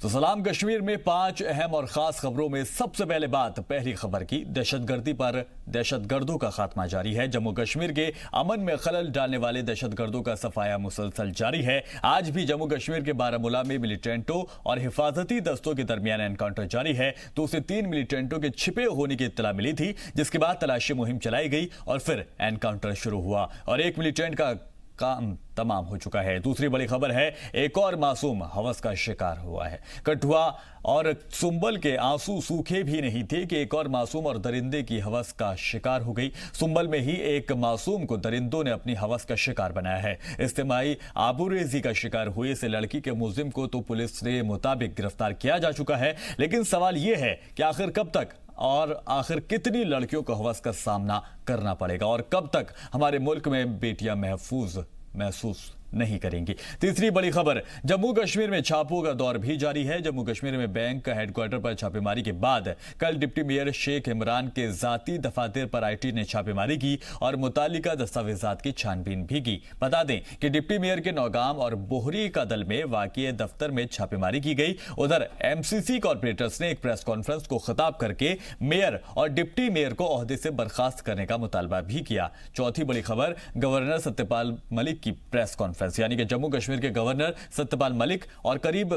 तो सलाम कश्मीर में 5 अहम और खास खबरों में सबसे पहले बात पहली खबर की। दहशतगर्दी पर दहशतगर्दों का खात्मा जारी है। जम्मू कश्मीर के अमन में खलल डालने वाले दहशतगर्दों का सफाया मुसलसल जारी है। आज भी जम्मू कश्मीर के बारामूला में मिलिटेंटों और हिफाजती दस्तों के दरमियान एनकाउंटर जारी है। 2 से 3 मिलिटेंटों के छिपे होने की इत्तला मिली थी, जिसके बाद तलाशी मुहिम चलाई गई और फिर एनकाउंटर शुरू हुआ और एक मिलिटेंट का काम तमाम हो चुका है। दूसरी बड़ी खबर है, एक और मासूम हवस का शिकार हुआ है। कठुआ और सुंबल के आंसू सूखे भी नहीं थे कि एक और मासूम और दरिंदे की हवस का शिकार हो गई। सुंबल में ही एक मासूम को दरिंदों ने अपनी हवस का शिकार बनाया है। इज्तिमाई आबूरेजी का शिकार हुए इस लड़की के मुलजिम को तो पुलिस के मुताबिक गिरफ्तार किया जा चुका है, लेकिन सवाल यह है कि आखिर कब तक और आखिर कितनी लड़कियों को हवस का सामना करना पड़ेगा और कब तक हमारे मुल्क में बेटियां महसूस नहीं करेंगी। तीसरी बड़ी खबर, जम्मू कश्मीर में छापों का दौर भी जारी है। जम्मू कश्मीर में बैंक हेडक्वार्टर पर छापेमारी के बाद कल डिप्टी मेयर शेख इमरान के जाती दफातर पर आईटी ने छापेमारी की और मुतालिका दस्तावेजात की छानबीन भी की। बता दें कि डिप्टी मेयर के नौगाम और बोहरी का दल में वाक़िए दफ्तर में छापेमारी की गई। उधर एमसीसी कॉर्पोरेटर्स ने एक प्रेस कॉन्फ्रेंस को खिताब करके मेयर और डिप्टी मेयर को ओहदे से बर्खास्त करने का मुतालबा भी किया। चौथी बड़ी खबर, गवर्नर सत्यपाल मलिक की प्रेस कॉन्फ्रेंस, यानी कि जम्मू कश्मीर के गवर्नर सत्यपाल मलिक और करीब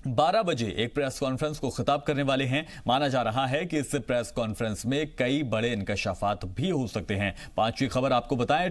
12 बजे एक प्रेस कॉन्फ्रेंस को खिताब करने वाले हैं। माना जा रहा है कि इस प्रेस कॉन्फ्रेंस में कई बड़े इंकशाफात भी हो सकते हैं। पांचवी खबर आपको बताएं,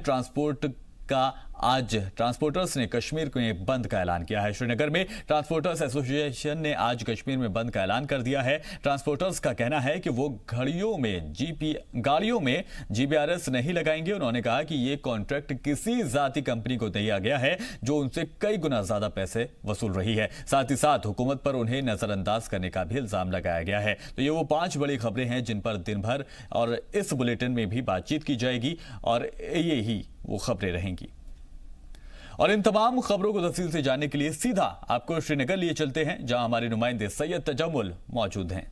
आज ट्रांसपोर्टर्स ने कश्मीर में बंद का ऐलान किया है। श्रीनगर में ट्रांसपोर्टर्स एसोसिएशन ने आज कश्मीर में बंद का ऐलान कर दिया है। ट्रांसपोर्टर्स का कहना है कि वो गाड़ियों में जीपीआरएस नहीं लगाएंगे। उन्होंने कहा कि ये कॉन्ट्रैक्ट किसी जाती कंपनी को दिया गया है जो उनसे कई गुना ज्यादा पैसे वसूल रही है। साथ ही साथ हुकूमत पर उन्हें नजरअंदाज करने का भी इल्जाम लगाया गया है। तो ये वो 5 बड़ी खबरें हैं जिन पर दिन भर और इस बुलेटिन में भी बातचीत की जाएगी और ये ही वो खबरें रहेंगी। और इन तमाम खबरों को तफसील से जानने के लिए सीधा आपको श्रीनगर लिए चलते हैं, जहां हमारे नुमाइंदे सैयद तजम्मुल मौजूद हैं।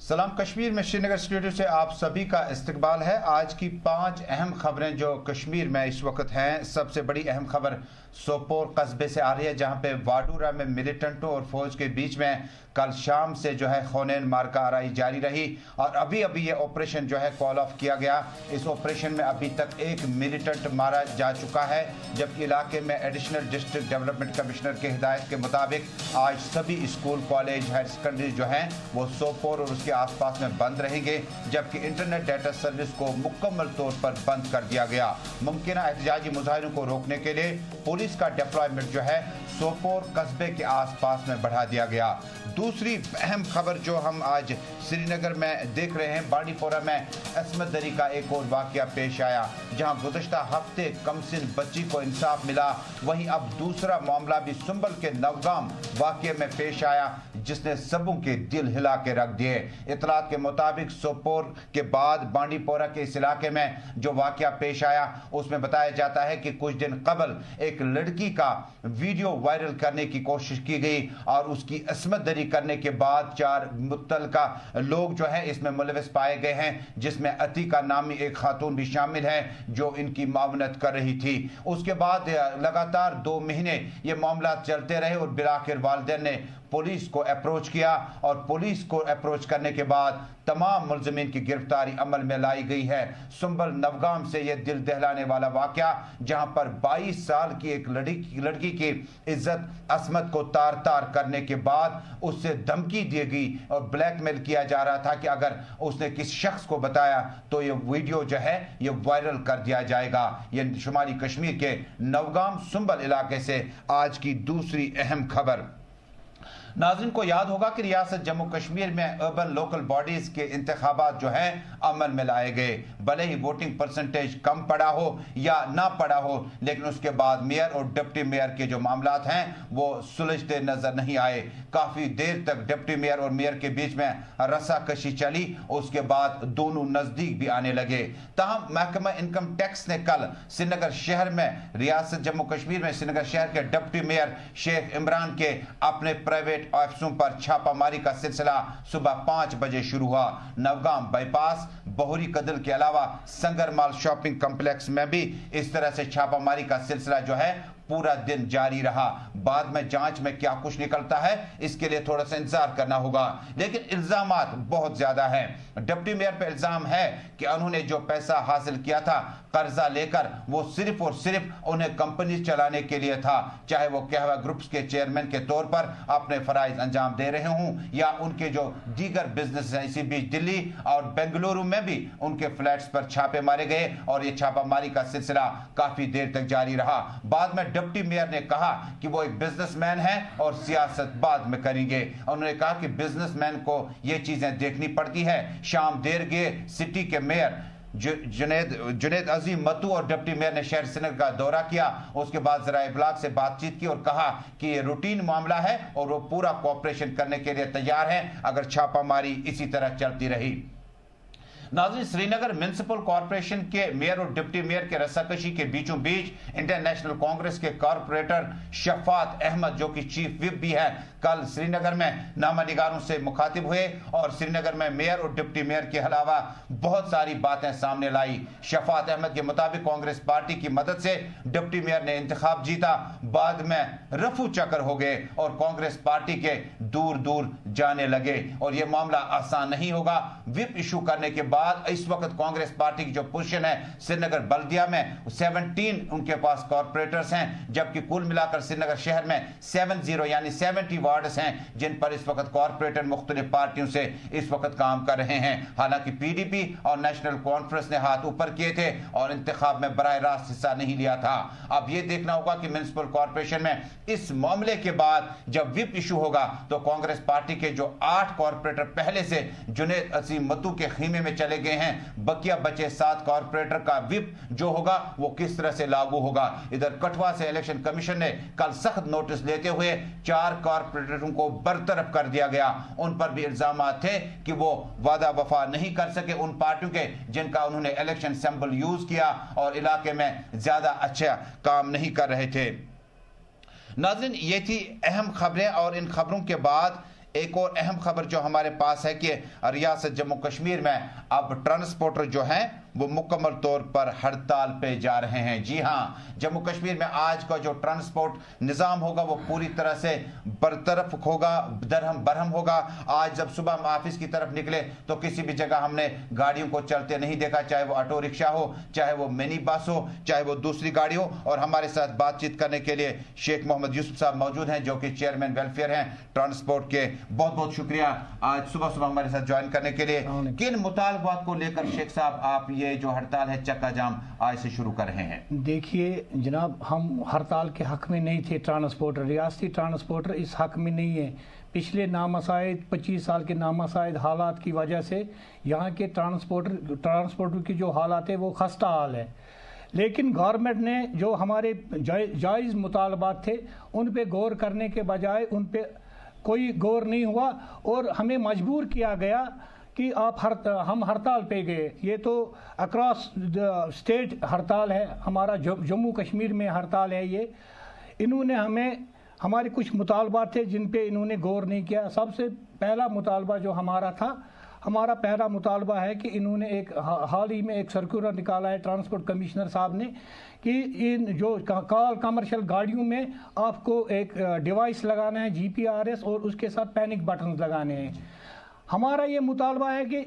सलाम कश्मीर में श्रीनगर स्टूडियो से आप सभी का इस्तकबाल है। आज की 5 अहम खबरें जो कश्मीर में इस वक्त हैं। सबसे बड़ी अहम खबर सोपोर कस्बे से आ रही है, जहां पे वाडूरा में मिलिटेंटों और फौज के बीच में कल शाम से जो है खूनेन मारका आराई जारी रही और अभी ये ऑपरेशन जो है कॉल ऑफ किया गया। इस ऑपरेशन में अभी तक एक मिलिटेंट मारा जा चुका है, जबकि इलाके में एडिशनल डिस्ट्रिक्ट डेवलपमेंट कमिश्नर के हिदायत के मुताबिक आज सभी स्कूल, कॉलेज, हायर सेकेंडरी जो हैं वो सोपोर और उसके आसपास में बंद रहेंगे, जबकि इंटरनेट डाटा सर्विस को मुकम्मल तौर पर बंद कर दिया गया। मुमकिन एहतजाजी मुजाहिरों को रोकने के लिए पुलिस का डिप्लॉयमेंट जो है सोपोर कस्बे के आसपास में बढ़ा दिया गया। दूसरी अहम खबर जो हम आज श्रीनगर में देख रहे हैं, बांडीपोरा में असमत दरी का एक और वाकया पेश आया, जहां गुज़श्ता हफ्ते कमसिन बच्ची को इंसाफ मिला। वहीं अब दूसरा मामला भी सुंबल के नवगाम वाकये में पेश आया, जिसने सबों के दिल हिला के रख दिए। इतलात के मुताबिक सोपोर के बाद बांडीपोरा के इस इलाके में जो वाकया पेश आया, उसमें बताया जाता है कि कुछ दिन कबल एक लड़की का वीडियो वायरल करने की कोशिश की गई और उसकी असमत दरी करने के बाद 4 मुत्तलका लोग जो है इसमें मुलविस पाए गए हैं, जिसमें अतीका नामी एक खातून भी शामिल है जो इनकी मावनत कर रही थी। उसके बाद लगातार 2 महीने ये मामला चलते रहे और बिलाखिर वालिदैन ने पुलिस को अप्रोच किया और पुलिस को अप्रोच करने के बाद तमाम मुलजिमीन की गिरफ्तारी अमल में लाई गई है। सुंबल नवगाम से यह दिल दहलाने वाला वाकया, जहां पर 22 साल की एक लड़की की इज्जत असमत को तार तार करने के बाद उससे धमकी दी गई और ब्लैकमेल किया जा रहा था कि अगर उसने किसी शख्स को बताया तो ये वीडियो जो है ये वायरल कर दिया जाएगा। ये शुमाली कश्मीर के नवगाम सुंबल इलाके से आज की दूसरी अहम खबर। नाज़रीन को याद होगा कि रियासत जम्मू कश्मीर में अर्बन लोकल बॉडीज के इंतखाबात जो हैं अमल में लाए गए। भले ही वोटिंग परसेंटेज कम पड़ा हो या ना पड़ा हो, लेकिन उसके बाद मेयर और डिप्टी मेयर के जो मामलात हैं वो सुलझते नजर नहीं आए। काफी देर तक डिप्टी मेयर और मेयर के बीच में रस्साकशी चली, उसके बाद दोनों नजदीक भी आने लगे। ताहम महकमा इनकम टैक्स ने कल श्रीनगर शहर में, रियासत जम्मू कश्मीर में श्रीनगर शहर के डिप्टी मेयर शेख इमरान के अपने प्राइवेट ऑफिसों पर छापामारी का सिलसिला सुबह 5 बजे शुरू हुआ। नवगाम बाईपास, बहुरी कदल के अलावा संगरमाल शॉपिंग कॉम्प्लेक्स में भी इस तरह से छापामारी का सिलसिला जो है पूरा दिन जारी रहा। बाद में जांच में क्या कुछ निकलता है इसके लिए थोड़ा सा इंतजार करना होगा, लेकिन इल्जामात बहुत ज्यादा हैं। डिप्टी मेयर पे इल्जाम है कि उन्होंने जो पैसा हासिल किया था कर्जा लेकर, वो सिर्फ और सिर्फ उन्हें कंपनी चलाने के लिए था, चाहे वो कहवा ग्रुप्स के चेयरमैन के तौर पर अपने फराइज अंजाम दे रहे हों या उनके जो दीगर बिजनेस हैं। इसी बीच दिल्ली और बेंगलुरु में भी उनके फ्लैट्स पर छापे मारे गए और ये छापामारी का सिलसिला काफी देर तक जारी रहा। बाद में डिप्टी मेयर ने कहा कि वो एक बिजनेसमैन है और सियासत बाद में करेंगे। उन्होंने कहा कि बिजनेसमैन को ये चीजें देखनी पड़ती है। शाम देर गए सिटी के मेयर जुनेद अजीम मतू और डिप्टी मेयर ने शहर श्रीनगर का दौरा किया। उसके बाद जरा इब्लाग से बातचीत की और कहा कि ये रूटीन मामला है और वो पूरा कोऑपरेशन करने के लिए तैयार हैं अगर छापामारी इसी तरह चलती रही। नाज़रीन, श्रीनगर म्युनिसिपल कॉर्पोरेशन के मेयर और डिप्टी मेयर के रस्साकशी के बीचों बीच इंटरनेशनल कांग्रेस के कॉर्पोरेटर शफात अहमद, जो कि चीफ विप भी है, कल श्रीनगर में नामानिगारों से मुखातिब हुए और श्रीनगर में मेयर और डिप्टी मेयर के अलावा बहुत सारी बातें सामने लाई। शफात अहमद के मुताबिक कांग्रेस पार्टी की मदद से डिप्टी मेयर ने इंतखाब जीता, बाद में रफू चक्कर हो गए और कांग्रेस पार्टी के दूर दूर जाने लगे और यह मामला आसान नहीं होगा। विप इशू करने के बाद इस वक्त कांग्रेस पार्टी की जो पोजीशन है श्रीनगर बल्दिया में 17 उनके पास कॉर्पोरेटर्स हैं, जबकि कुल मिलाकर श्रीनगर शहर में 70 वार्ड्स हैं जिन पर इस वक्त कॉर्पोरेटर मुख्तलिफ पार्टियों से इस वक्त काम कर रहे हैं। हालांकि पीडीपी और नेशनल कॉन्फ्रेंस ने हाथ ऊपर किए थे और इंतखाब में बराह रास्त हिस्सा नहीं लिया था। अब यह देखना होगा कि म्युनिसिपल कॉर्पोरेशन में इस मामले के बाद जब विप इशू होगा तो कांग्रेस पार्टी के जो 8 कॉर्पोरेटर पहले से जुनेद असीम मतू के खीमे में चले गए हैं, बकिया बचे 7 कॉर्पोरेटर का विप जो होगा वो किस तरह से लागू होगा। इधर कठवा से इलेक्शन कमीशन ने कल सख्त नोटिस लेते हुए 4 कॉर्पोरेटरों को बरतरफ कर दिया गया। उन पर भी इल्जाम थे कि वो वादा वफा नहीं कर सके उन पार्टियों के जिनका उन्होंने इलेक्शन सिंबल यूज किया और इलाके में ज्यादा अच्छा काम नहीं कर रहे थे। नाज़रीन, ये थी अहम खबरें और इन खबरों के बाद एक और अहम खबर जो हमारे पास है कि रियासत जम्मू कश्मीर में अब ट्रांसपोर्टर जो हैं वो मुकम्मल तौर पर हड़ताल पे जा रहे हैं। जी हां, जम्मू कश्मीर में आज का जो ट्रांसपोर्ट निज़ाम होगा वो पूरी तरह से बरतरफ होगा, दरहम बरहम होगा। आज जब सुबह हम ऑफिस की तरफ निकले तो किसी भी जगह हमने गाड़ियों को चलते नहीं देखा, चाहे वो ऑटो रिक्शा हो, चाहे वो मिनी बस हो, चाहे वो दूसरी गाड़ी हो। और हमारे साथ बातचीत करने के लिए शेख मोहम्मद यूसुफ साहब मौजूद हैं जो कि चेयरमैन वेलफेयर हैं ट्रांसपोर्ट के। बहुत बहुत शुक्रिया आज सुबह सुबह हमारे साथ ज्वाइन करने के लिए। किन मुतालबात को लेकर शेख साहब आप ये जो हड़ताल है चक्का जाम आज से शुरू कर रहे हैं? देखिए जनाब, हम हड़ताल के हक में नहीं थे। ट्रांसपोर्टर, रियासती ट्रांसपोर्टर इस हक में नहीं है। पिछले नामसाइद 25 साल के नामसाइद हालात की वजह से यहाँ के ट्रांसपोर्टर की जो हालात है वो खस्ता हाल है। लेकिन गवर्नमेंट ने जो हमारे जायज़ मुतालबात थे उन पे गौर करने के बजाय उन पे कोई गौर नहीं हुआ और हमें मजबूर किया गया कि हम हड़ताल पे गए। ये तो अक्रॉस स्टेट हड़ताल है, हमारा जम्मू कश्मीर में हड़ताल है ये। इन्होंने हमारे कुछ मुतालबात थे जिन पे इन्होंने गौर नहीं किया। सबसे पहला मुतालबा जो हमारा पहला मुतालबा है कि इन्होंने हाल ही में एक सर्कुलर निकाला है ट्रांसपोर्ट कमिश्नर साहब ने कि इन जो कमर्शियल गाड़ियों में आपको एक डिवाइस लगाना है GPRS और उसके साथ पैनिक बटन लगाने हैं। हमारा ये मुतालबा है कि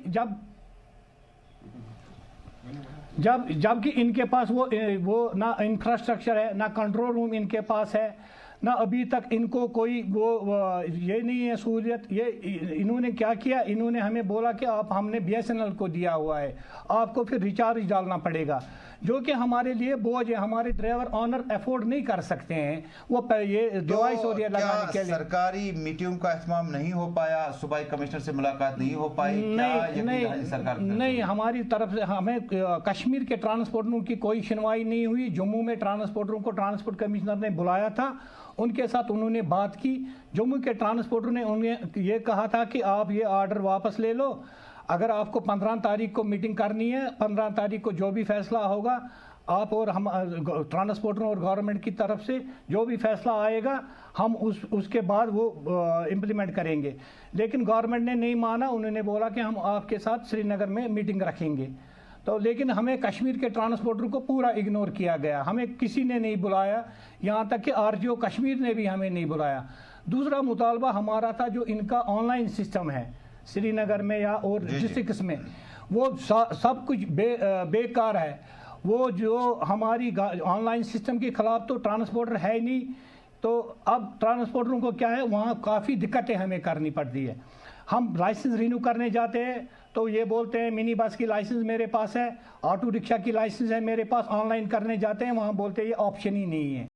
जबकि इनके पास वो ना इंफ्रास्ट्रक्चर है, ना कंट्रोल रूम इनके पास है, ना अभी तक इनको कोई ये नहीं है सहूलियत। ये इन्होंने क्या किया, इन्होंने हमें बोला कि हमने BSNL को दिया हुआ है, आपको फिर रिचार्ज डालना पड़ेगा, जो कि हमारे लिए बोझ है। हमारे ड्राइवर ऑनर अफोर्ड नहीं कर सकते हैं वो ये डिवाइस और ये लगाने के लिए। सरकारी मीटिंग का इत्माम नहीं हो पाया, सूबाई कमिश्नर से मुलाकात नहीं हो पाई? नहीं, हमारी तरफ से हमें कश्मीर के ट्रांसपोर्टरों की कोई सुनवाई नहीं हुई। जम्मू में ट्रांसपोर्टरों को ट्रांसपोर्ट कमिश्नर ने बुलाया था, उनके साथ उन्होंने बात की। जम्मू के ट्रांसपोर्टर ने उन्हें ये कहा था कि आप ये ऑर्डर वापस ले लो, अगर आपको 15 तारीख को मीटिंग करनी है, 15 तारीख को जो भी फैसला होगा آپ اور ہم ٹرانسپورٹروں اور گورنمنٹ کی طرف سے جو بھی فیصلہ آئے گا ہم اس کے بعد وہ امپلیمنٹ کریں گے. لیکن گورنمنٹ نے نہیں مانا, انہوں نے بولا کہ ہم آپ کے ساتھ سری نگر میں میٹنگ رکھیں گے. تو لیکن ہمیں کشمیر کے ٹرانسپورٹر کو پورا اگنور کیا گیا, ہمیں کسی نے نہیں بلایا, یہاں تک کہ RGO کشمیر نے بھی ہمیں نہیں بلایا. دوسرا مطالبہ ہمارا تھا جو ان کا آن لائن سسٹم ہے سری نگر میں یا اور ڈسٹرکٹس میں, وہ سب کچھ بیکار ہے. وہ جو ہماری آن لائن سسٹم کے خلاف تو ٹرانسپورٹر ہے ہی نہیں, تو اب ٹرانسپورٹروں کو کیا ہے وہاں کافی دقتیں ہمیں کرنی پڑتی ہے. ہم لائسنس رینیو کرنے جاتے ہیں تو یہ بولتے ہیں منی بس کی لائسنس میرے پاس ہے, آٹو رکشہ کی لائسنس ہے میرے پاس, آن لائن کرنے جاتے ہیں وہاں بولتے ہیں یہ آپشن ہی نہیں ہے.